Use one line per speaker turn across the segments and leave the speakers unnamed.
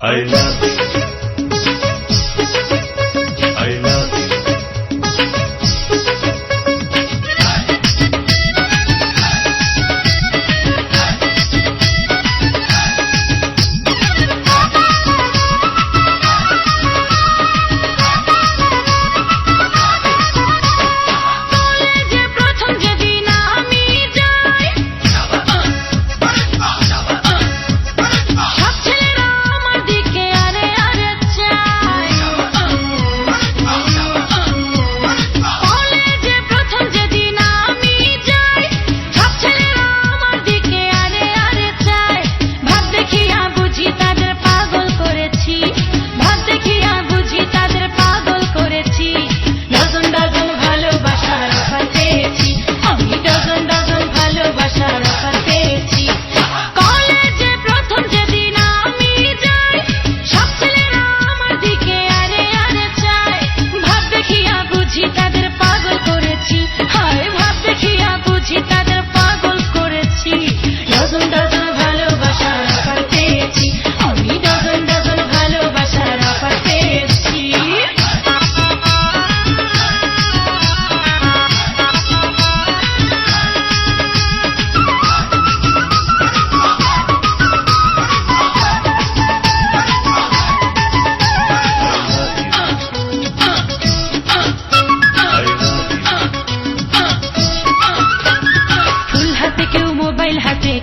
I love you. I love you.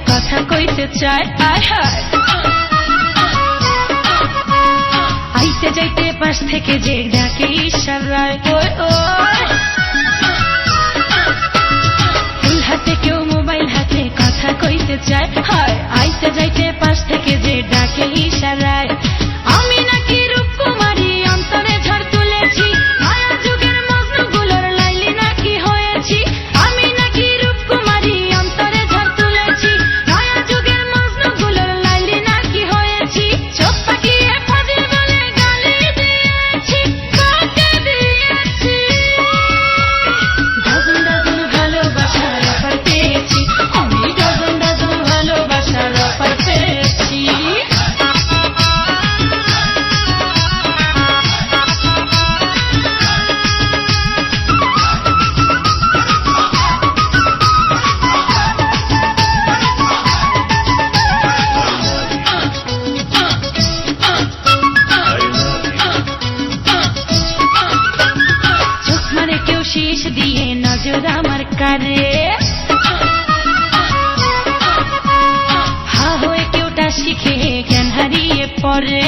কথা কইতে চায় আয় হায় আইতে যাইতে পাশ থেকে যে ডাকে ইশারায় ওই ওই ফুল হাতে কেউ মোবাইল হাতে কথা কইতে চায় হায় আইতে যাইতে পাশ থেকে যে ডাকে ইশারায় আমি নাকি রূপকুমারী অন্তরে ঝড় তুলেছি মায়া যুগের মজনুগুলোর লাইলি নাকি হয়েছি আমি নাকি রূপকুমারী অন্তরে ঝড় তুলেছি মায়া যুগের মজনুগুলোর লাইলি নাকি হয়েছি চোখ পাকিয়ে ফাজিল বলে গালি দিয়েছি কাকে দিয়েছি ডজন ডজন ভালোবাসার অফার পেয়েছি আমি ডজন ডজন ভালোবাসার অফার পেয়েছি চোখ মানে কেউ শীষ দিয়ে নজর আমার কারে হা হয়ে কেউটা শিখে জ্ঞান হারিয়ে পড়ে